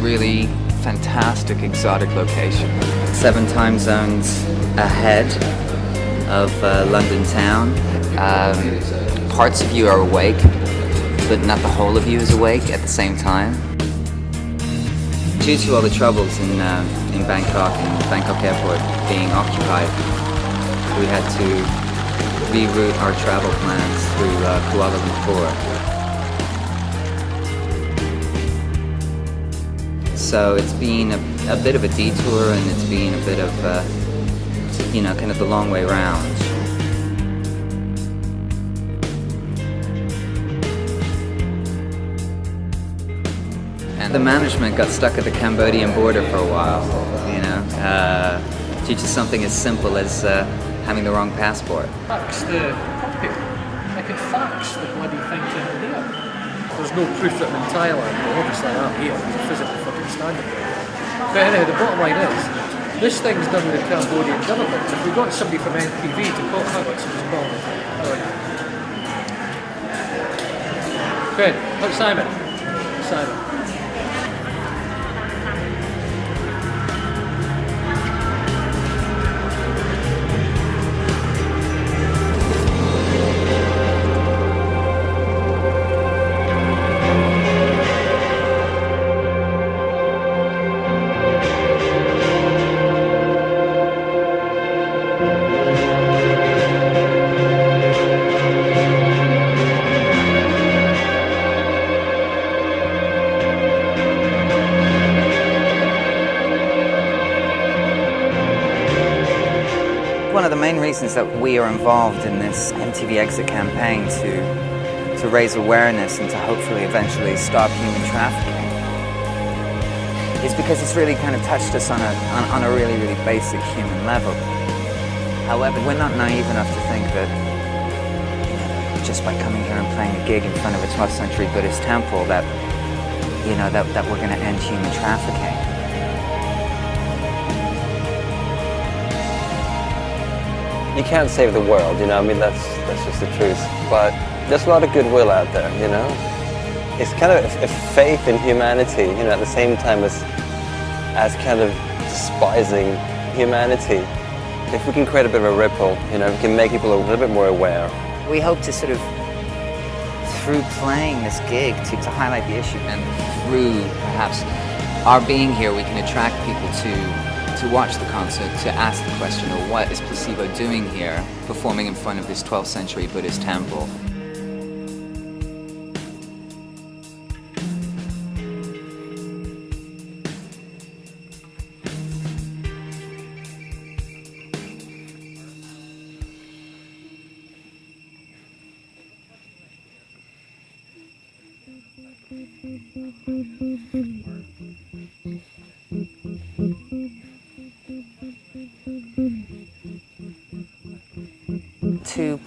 Really fantastic, exotic location. 7 time zones ahead of London town. Parts of you are awake, but not the whole of you is awake at the same time. Due to all the troubles in Bangkok and Bangkok airport being occupied, we had to reroute our travel plans through Kuala Lumpur. So it's been a bit of a detour, and it's been a bit of, kind of the long way round. And the management got stuck at the Cambodian border for a while, due to something as simple as having the wrong passport. Fax the copy. I can fax the bloody thing to India. There's no proof that I'm in Thailand, but obviously I'm here. It's physically fucking standing there. But anyway, the bottom line is, this thing's done with the Cambodian government. If we got somebody from NTV to call, how much was calling? Ben, how's Simon? Simon. one of the main reasons that we are involved in this MTV Exit campaign to raise awareness and to hopefully eventually stop human trafficking is because it's really kind of touched us on a really, really basic human level. However, we're not naive enough to think that just by coming here and playing a gig in front of a 12th century Buddhist temple that we're going to end human trafficking. You can't save the world, I mean, that's just the truth. But there's a lot of goodwill out there, It's kind of a faith in humanity, at the same time as kind of despising humanity. If we can create a bit of a ripple, we can make people a little bit more aware. We hope to sort of, through playing this gig, to highlight the issue, and through perhaps our being here, we can attract people to watch the concert, to ask the question, well, what is Placebo doing here, performing in front of this 12th century Buddhist temple?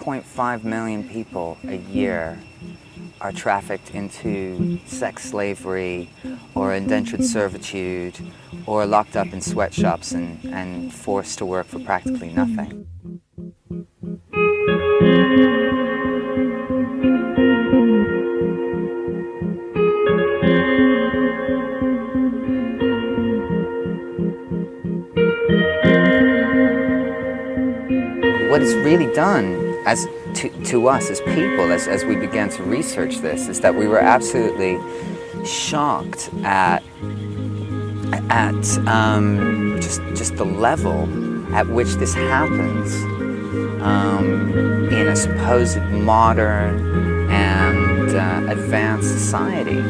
.5 million people a year are trafficked into sex slavery or indentured servitude or locked up in sweatshops and forced to work for practically nothing. what it's really done to us as people, as we began to research this, is that we were absolutely shocked at just the level at which this happens in a supposed modern and advanced society.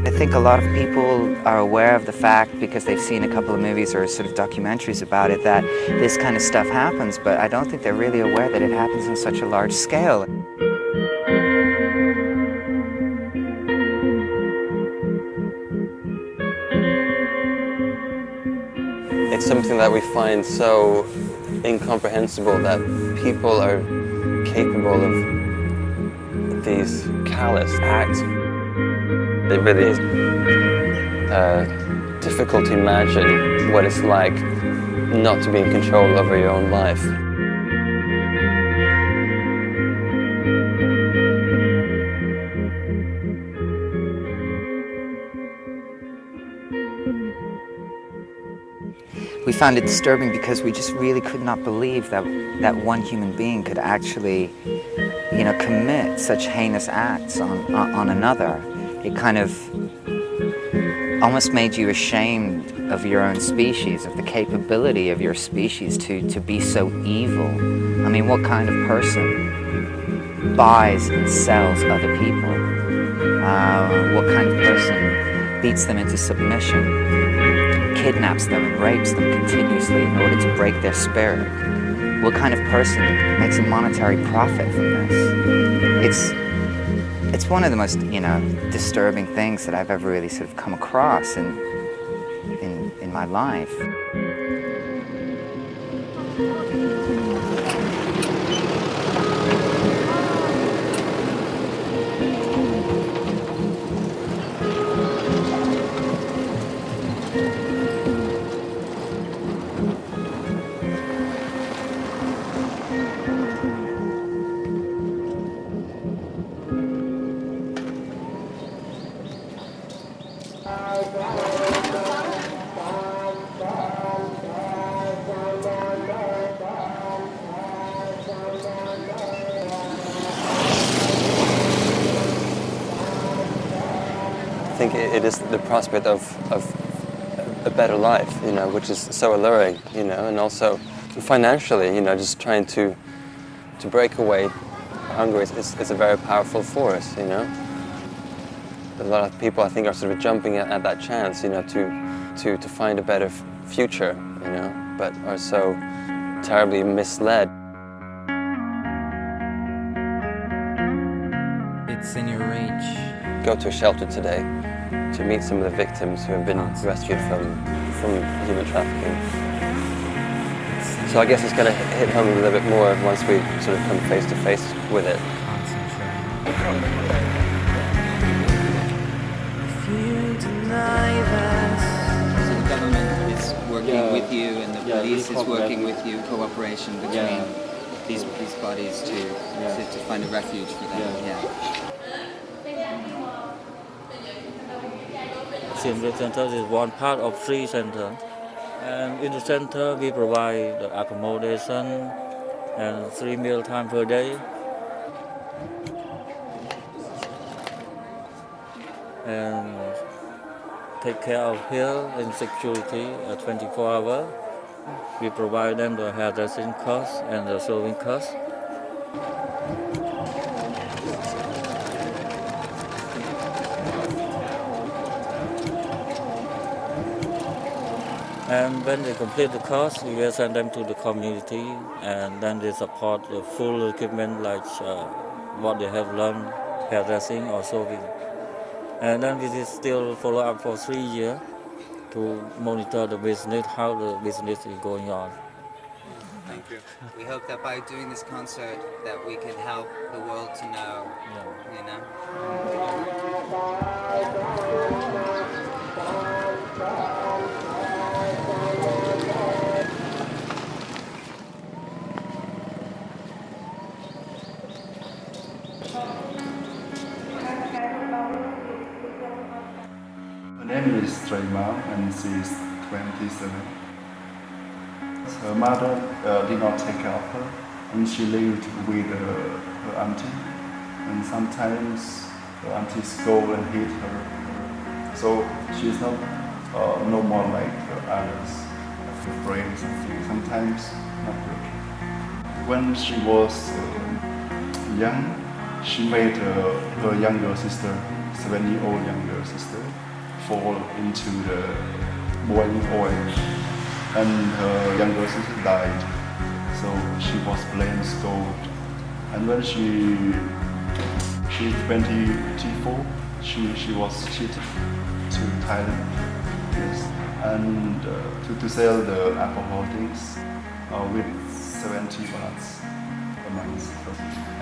I think a lot of people are aware of the fact, because they've seen a couple of movies or sort of documentaries about it, that this kind of stuff happens, but I don't think they're really aware that it happens on such a large scale. It's something that we find so incomprehensible, that people are capable of these callous acts. It really is difficult to imagine what it's like not to be in control over your own life. We found it disturbing because we just really could not believe that one human being could actually, commit such heinous acts on another. It kind of almost made you ashamed of your own species, of the capability of your species to be so evil. I mean, what kind of person buys and sells other people? What kind of person beats them into submission, kidnaps them and rapes them continuously in order to break their spirit? What kind of person makes a monetary profit from this? It's one of the most, disturbing things that I've ever really sort of come across in my life. I think it is the prospect of a better life, which is so alluring, and also financially, just trying to break away hunger is a very powerful force, A lot of people, I think, are sort of jumping at that chance, to find a better future, but are so terribly misled. It's in your reach. Go to a shelter today to meet some of the victims who have been rescued from human trafficking. So I guess it's going to hit home a little bit more once we sort of come face to face with it. So the government is working with you, and the police is working with you, cooperation between these bodies to find a refuge for them. The center is one part of 3 centers, and in the center we provide the accommodation and 3 meal time per day, and take care of health and security 24 hours. We provide them the hairdressing cost and the sewing cost. And when they complete the course, we will send them to the community, and then they support the full equipment like what they have learned, hairdressing or sewing. And then we still follow up for 3 years to monitor the business, how the business is going on. Thank you. We hope that by doing this concert that we can help the world to know, name is Stray Mom and she is 27. Her mother did not take care of her and she lived with her auntie. And sometimes her auntie scold and hit her. So she's not no more like others, her brains and things. Sometimes not good. When she was young, she made her younger sister, 7-year-old younger sister, fall into the boiling oil, and her younger sister died. So she was blamed, scolded, and when she's 24, she was cheated to Thailand, yes, and to sell the alcohol things with 70 bahts a month.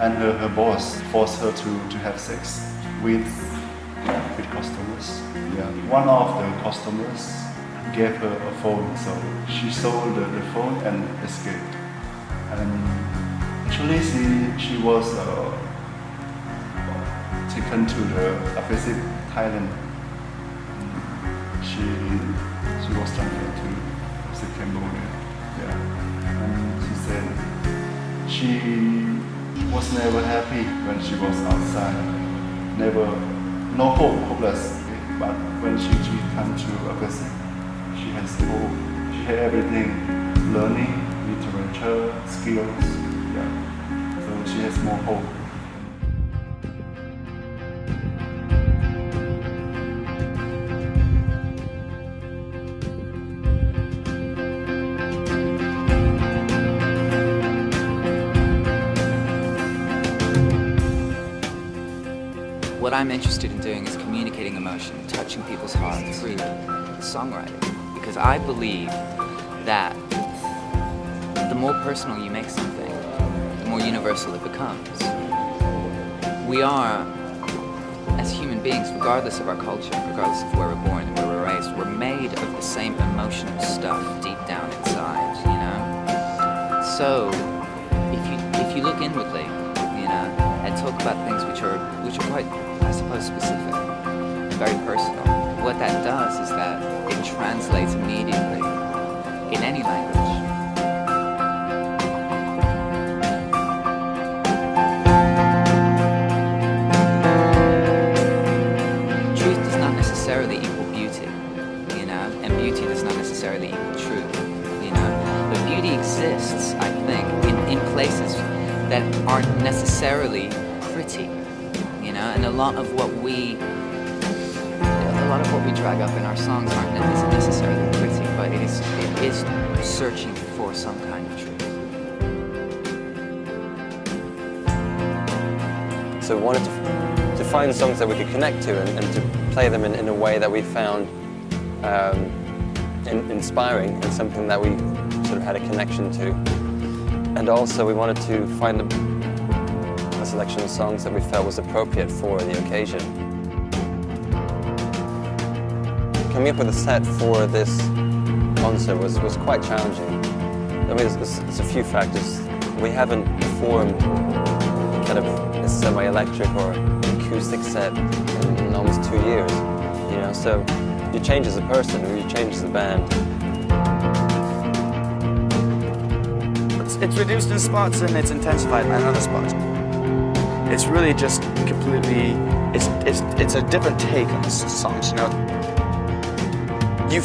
And her boss forced her to have sex with customers. Yeah. One of the customers gave her a phone, so she sold the phone and escaped. And actually she was taken to the offensive Thailand. She was transferred to Cambodia. Yeah. And she said she was never happy when she was outside. Never, no hope, hopeless. But when she came to offensive, she has hope. She had everything, learning, literature, skills. Yeah. So she has more hope. What I'm interested in doing is communicating emotion, touching people's hearts through songwriting. Because I believe that the more personal you make something, the more universal it becomes. We are, as human beings, regardless of our culture, regardless of where we're born and where we're raised, we're made of the same emotional stuff deep down inside, you know? So, if you look inwardly, you know, and talk about things which are quite, I suppose, specific and very personal, what that does is that it translates immediately in any language. Truth does not necessarily equal beauty, you know, and beauty does not necessarily equal truth, you know. But beauty exists, I think, in places that aren't necessarily pretty, you know, and a lot of what we drag up in our songs isn't necessarily pretty, but it is searching for some kind of truth. So we wanted to find songs that we could connect to and to play them in a way that we found inspiring and something that we sort of had a connection to. And also we wanted to find a selection of songs that we felt was appropriate for the occasion. Coming up with a set for this concert was quite challenging. I mean, it's a few factors. We haven't performed kind of a semi-electric or acoustic set in almost 2 years, you know, so you change as a person, you change as a band. It's reduced in spots and it's intensified in other spots. It's really just completely, it's a different take on the songs, you know. You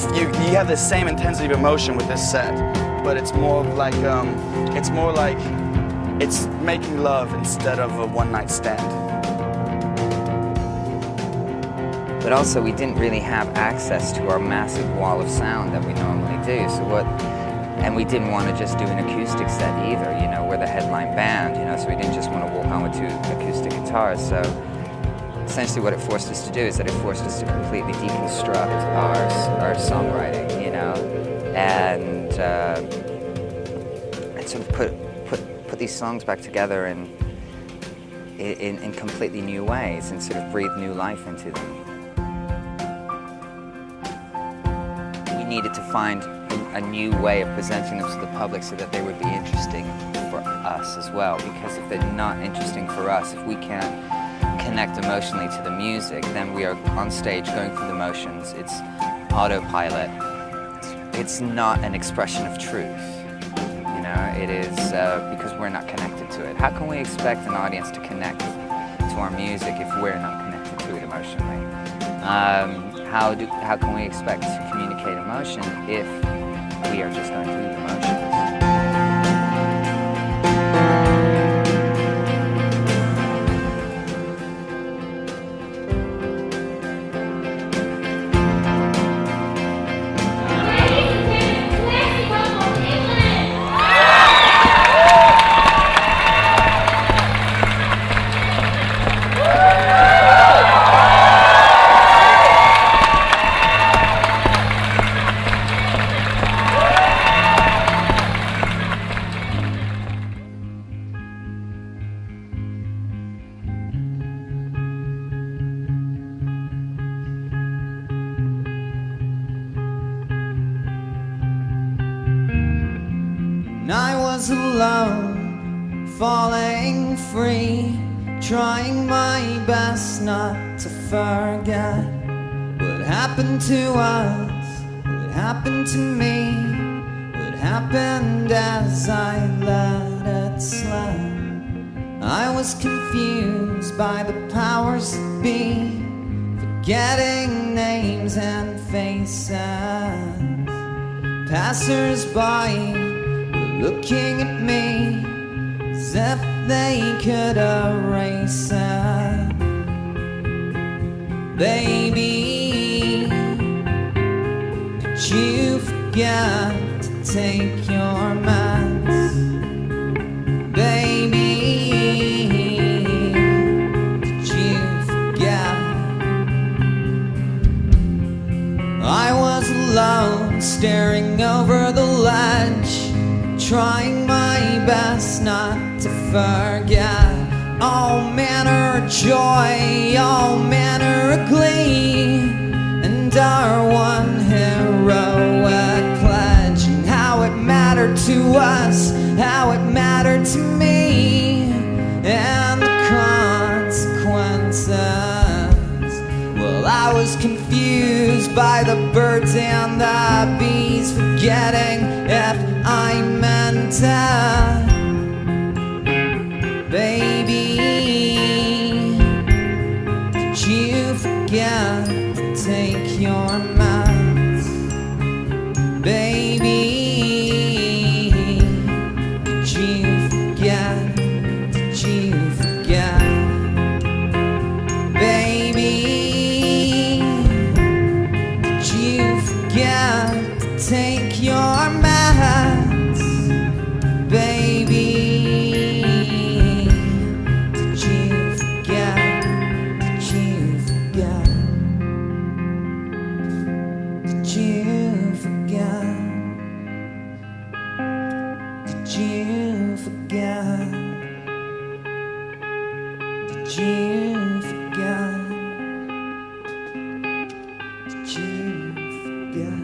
have the same intensity of emotion with this set, but it's more like it's making love instead of a one-night stand. But also we didn't really have access to our massive wall of sound that we normally do, and we didn't want to just do an acoustic set either, you know, we're the headline band, you know, so we didn't just want to walk on with 2 acoustic guitars. So essentially what it forced us to do is that it forced us to completely deconstruct our songwriting, you know, and sort of put these songs back together in completely new ways and sort of breathe new life into them. We needed to find a new way of presenting them to the public so that they would be interesting for us as well, because if they're not interesting for us, if we can't connect emotionally to the music, then we are on stage going through the motions. It's autopilot. It's not an expression of truth. You know, it is because we're not connected to it. How can we expect an audience to connect to our music if we're not connected to it emotionally? How can we expect to communicate emotion if we are just going through the motions? I was alone, falling free, trying my best not to forget what happened to us, what happened to me, what happened as I let it slip. I was confused by the powers that be, forgetting names and faces. Passers-by looking at me as if they could erase it. Baby, did you forget to take your meds? Baby, did you forget? I was alone, staring over the ledge, trying my best not to forget all manner of joy, all manner of glee, and our one heroic pledge, and how it mattered to us, how it mattered to me, and the consequences. Well, I was confused by the birds and the bees, forgetting if I meant it. Baby, did you forget to take your meds? Baby, did you forget? Did you forget? Baby, did you forget to take your meds? Baby, did you forget? Did you forget? Did you forget? Did you forget? Did you forget? Did you forget?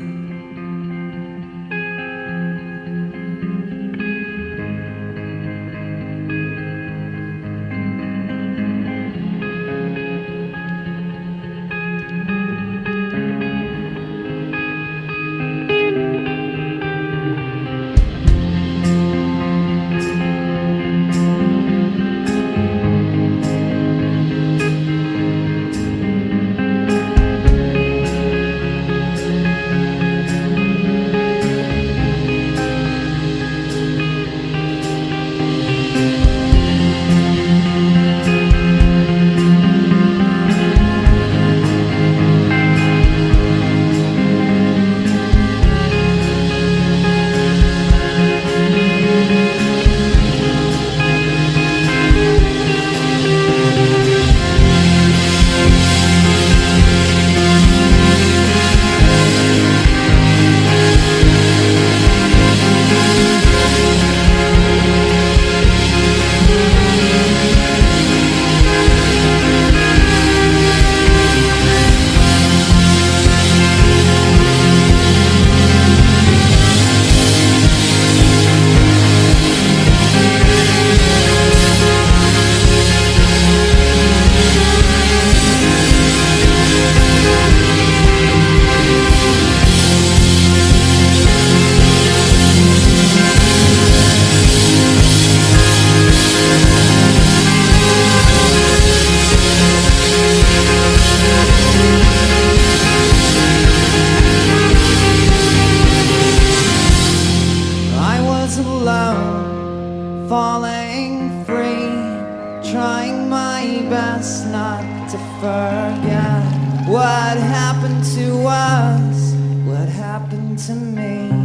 trying my best not to forget what happened to us, what happened to me.